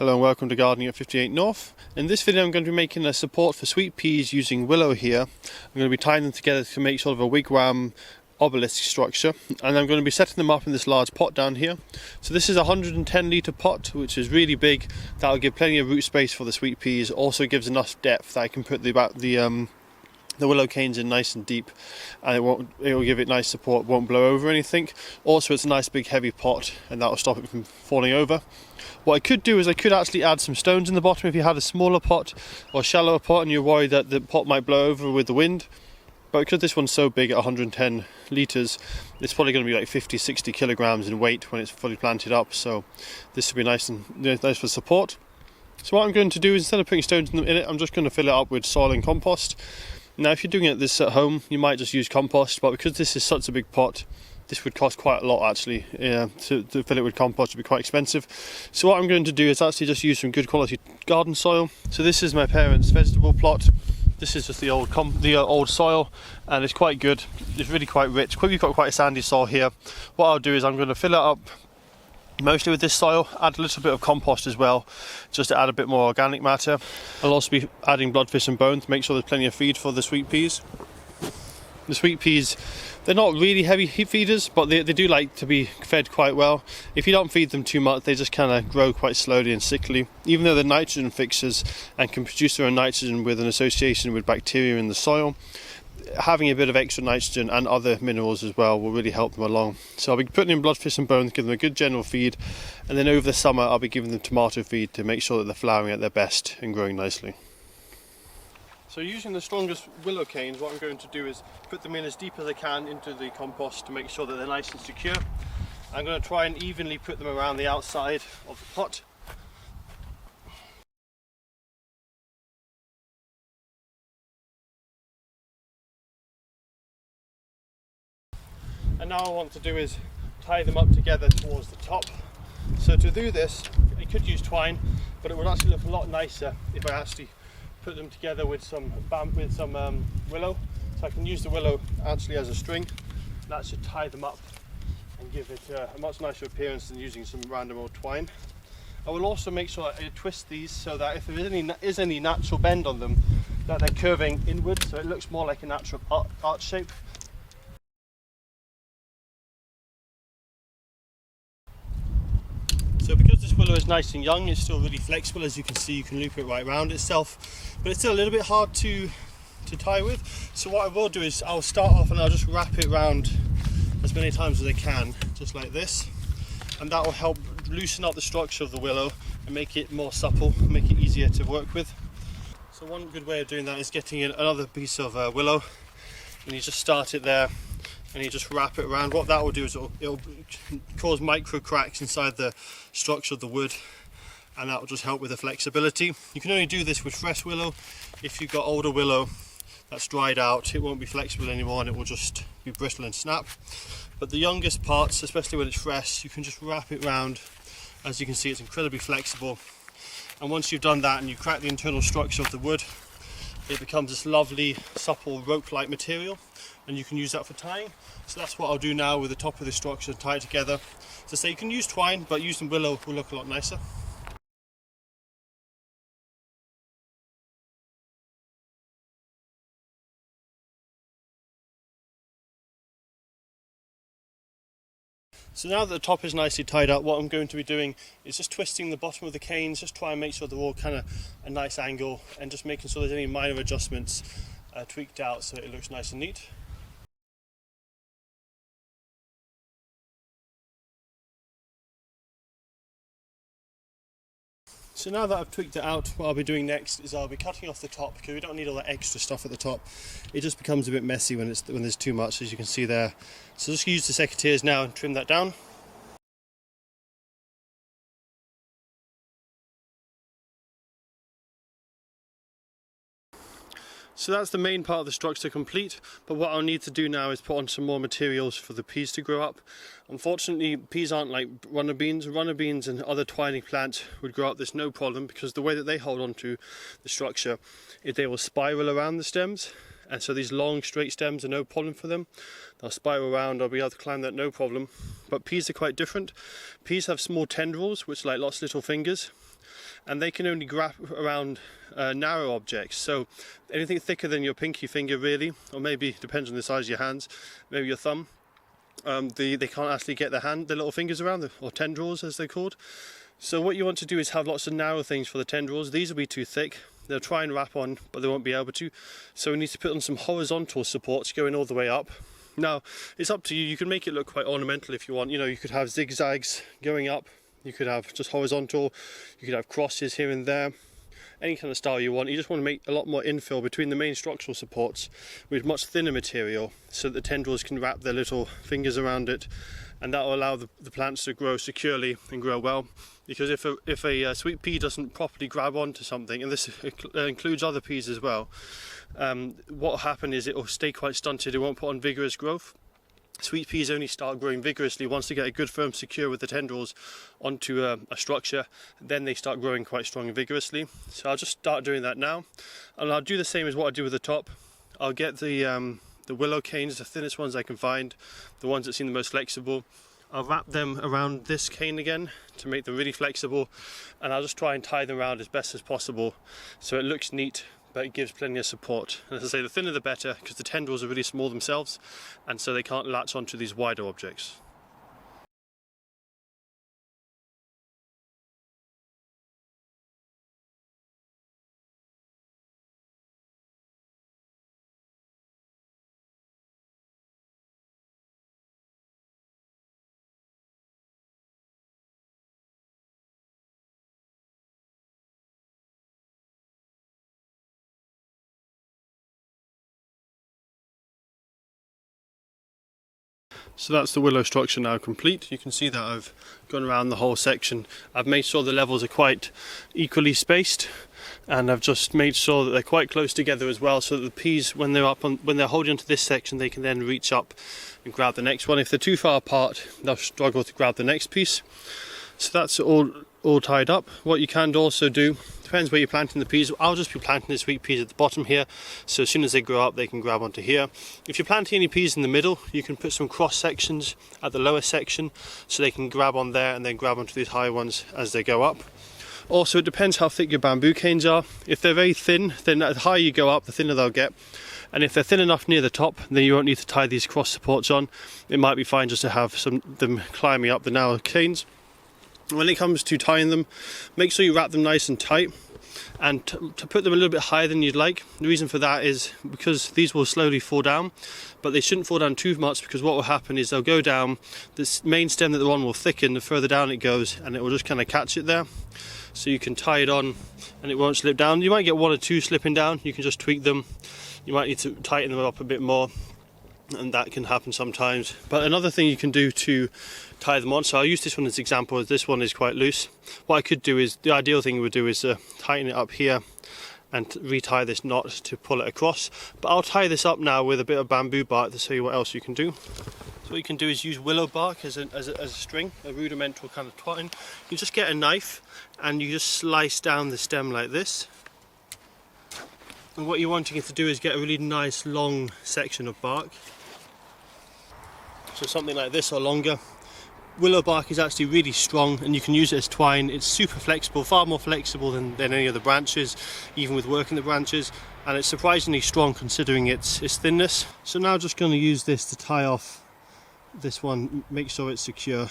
Hello and welcome to Gardening at 58 North. In this video I'm going to be making a support for sweet peas using willow here. I'm going to be tying them together to make sort of a wigwam obelisk structure, and I'm going to be setting them up in this large pot down here. So this is a 110 litre pot, which is really big. That will give plenty of root space for the sweet peas. Also gives enough depth that I can put the willow canes in nice and deep, and it will give it nice support, won't blow over anything. Also it's a nice big heavy pot, and that will stop it from falling over. What I could do is I could actually add some stones in the bottom if you had a smaller pot or shallower pot and you're worried that the pot might blow over with the wind. But because this one's so big at 110 litres, it's probably going to be like 50-60 kilograms in weight when it's fully planted up, so this will be nice for support. So what I'm going to do is, instead of putting stones in it, I'm just going to fill it up with soil and compost. Now if you're doing this at home, you might just use compost, but because this is such a big pot, this would cost quite a lot actually. To fill it with compost would be quite expensive. So what I'm going to do is actually just use some good quality garden soil. So this is my parents' vegetable plot. This is just the old soil, and it's quite good. It's really quite rich. We've got quite a sandy soil here. What I'll do is I'm going to fill it up mostly with this soil, add a little bit of compost as well, just to add a bit more organic matter. I'll also be adding bloodfish and bone to make sure there's plenty of feed for the sweet peas. The sweet peas, they're not really heavy feeders, but they do like to be fed quite well. If you don't feed them too much, they just kind of grow quite slowly and sickly. Even though they're nitrogen fixers and can produce their own nitrogen with an association with bacteria in the soil, having a bit of extra nitrogen and other minerals as well will really help them along. So I'll be putting in bloodfish and bones, give them a good general feed, and then over the summer I'll be giving them tomato feed to make sure that they're flowering at their best and growing nicely. So using the strongest willow canes, what I'm going to do is put them in as deep as I can into the compost to make sure that they're nice and secure. I'm going to try and evenly put them around the outside of the pot. And now what I want to do is tie them up together towards the top. So to do this, I could use twine, but it would actually look a lot nicer if I actually put them together with some willow. So I can use the willow actually as a string. That should tie them up and give it a much nicer appearance than using some random old twine. I will also make sure I twist these so that if there is any natural bend on them, that they're curving inward, so it looks more like a natural arch shape. So because this willow is nice and young, it's still really flexible. As you can see, you can loop it right around itself, but it's still a little bit hard to tie with. So what I will do is I'll start off and I'll just wrap it around as many times as I can, just like this, and that will help loosen up the structure of the willow and make it more supple, make it easier to work with. So one good way of doing that is getting in another piece of willow, and you just start it there and you just wrap it around. What that will do is it'll cause micro cracks inside the structure of the wood, and that will just help with the flexibility. You can only do this with fresh willow. If you've got older willow that's dried out, it won't be flexible anymore and it will just be brittle and snap. But the youngest parts, especially when it's fresh, you can just wrap it around. As you can see, it's incredibly flexible, and once you've done that and you crack the internal structure of the wood, it becomes this lovely supple rope-like material, and you can use that for tying. So that's what I'll do now with the top of the structure, tie it together. So say you can use twine, but using willow will look a lot nicer. So now that the top is nicely tied up, what I'm going to be doing is just twisting the bottom of the canes, just try and make sure they're all kind of a nice angle, and just making sure there's any minor adjustments tweaked out so it looks nice and neat. So now that I've tweaked it out, what I'll be doing next is I'll be cutting off the top, because we don't need all that extra stuff at the top. It just becomes a bit messy when there's too much, as you can see there. So just use the secateurs now and trim that down. So that's the main part of the structure complete, but what I'll need to do now is put on some more materials for the peas to grow up. Unfortunately, peas aren't like runner beans. Runner beans and other twining plants would grow up this no problem, because the way that they hold on to the structure is they will spiral around the stems, and so these long straight stems are no problem for them. They'll spiral around, I'll be able to climb that no problem. But peas are quite different. Peas have small tendrils which are like lots of little fingers, and they can only grab around narrow objects. So anything thicker than your pinky finger really, or maybe depends on the size of your hands, maybe your thumb, they can't actually get their little fingers around, or tendrils as they're called. So what you want to do is have lots of narrow things for the tendrils. These will be too thick. They'll try and wrap on, but they won't be able to. So we need to put on some horizontal supports going all the way up. Now, it's up to you. You can make it look quite ornamental if you want. You know, you could have zigzags going up. You could have just horizontal. You could have crosses here and there. Any kind of style you want. You just want to make a lot more infill between the main structural supports with much thinner material, so that the tendrils can wrap their little fingers around it, and that will allow the plants to grow securely and grow well. Because if a sweet pea doesn't properly grab onto something, and this includes other peas as well, what will happen is it will stay quite stunted. It won't put on vigorous growth. Sweet peas only start growing vigorously once they get a good firm secure with the tendrils onto a structure. Then they start growing quite strong and vigorously. So I'll just start doing that now, and I'll do the same as what I do with the top. I'll get the willow canes, the thinnest ones I can find, the ones that seem the most flexible. I'll wrap them around this cane again to make them really flexible, and I'll just try and tie them around as best as possible so it looks neat, but it gives plenty of support. And as I say, the thinner the better, because the tendrils are really small themselves, and so they can't latch onto these wider objects. So that's the willow structure now complete. You can see that I've gone around the whole section. I've made sure the levels are quite equally spaced, and I've just made sure that they're quite close together as well, so that the peas, when they're holding onto this section, they can then reach up and grab the next one. If they're too far apart, they'll struggle to grab the next piece. So that's all tied up. What you can also do, depends where you're planting the peas. I'll just be planting the sweet peas at the bottom here, so as soon as they grow up they can grab onto here. If you're planting any peas in the middle, you can put some cross sections at the lower section so they can grab on there and then grab onto these high ones as they go up. Also, it depends how thick your bamboo canes are. If they're very thin, then the higher you go up, the thinner they'll get. And if they're thin enough near the top, then you won't need to tie these cross supports on. It might be fine just to have them climbing up the narrow canes. When it comes to tying them, make sure you wrap them nice and tight, and to put them a little bit higher than you'd like. The reason for that is because these will slowly fall down, but they shouldn't fall down too much, because what will happen is they'll go down, this main stem that the one will thicken the further down it goes, and it will just kind of catch it there. So you can tie it on and it won't slip down. You might get one or two slipping down, you can just tweak them. You might need to tighten them up a bit more, and that can happen sometimes. But another thing you can do to tie them on, so I'll use this one as an example, as this one is quite loose. What I could do is, the ideal thing you would do is tighten it up here and retie this knot to pull it across. But I'll tie this up now with a bit of bamboo bark to show you what else you can do. So what you can do is use willow bark as a string, a rudimental kind of twine. You just get a knife and you just slice down the stem like this. And what you're wanting it to do is get a really nice long section of bark. So something like this or longer. Willow bark is actually really strong, and you can use it as twine. It's super flexible, far more flexible than any of the branches, even with working the branches, and it's surprisingly strong considering its thinness. So now I'm just going to use this to tie off this one, make sure it's secure.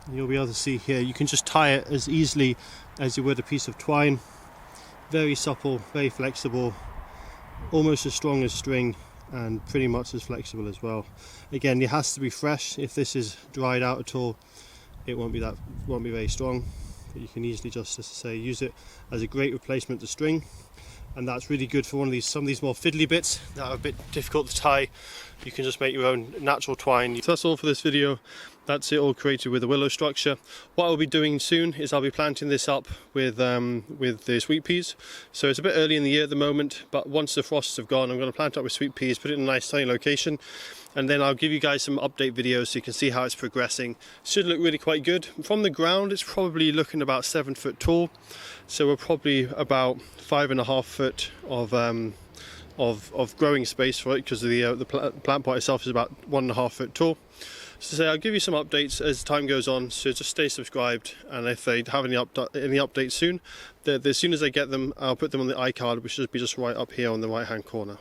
And you'll be able to see here, you can just tie it as easily as you would a piece of twine. Very supple, very flexible, almost as strong as string, and pretty much as flexible as well. Again, it has to be fresh. If this is dried out at all, it won't be very strong. But you can easily just, as I say, use it as a great replacement to string, and that's really good for some of these more fiddly bits that are a bit difficult to tie. You can just make your own natural twine. So that's all for this video. That's it all created with the willow structure. What I'll be doing soon is I'll be planting this up with the sweet peas. So it's a bit early in the year at the moment, but once the frosts have gone, I'm going to plant it up with sweet peas, put it in a nice sunny location, and then I'll give you guys some update videos so you can see how it's progressing. Should look really quite good. From the ground, it's probably looking about 7 foot tall, so we're probably about 5.5 foot of growing space for it, because the plant pot itself is about 1.5 foot tall. So say I'll give you some updates as time goes on, so just stay subscribed, and if they have any updates soon, as soon as I get them, I'll put them on the iCard, which should be just right up here on the right hand corner.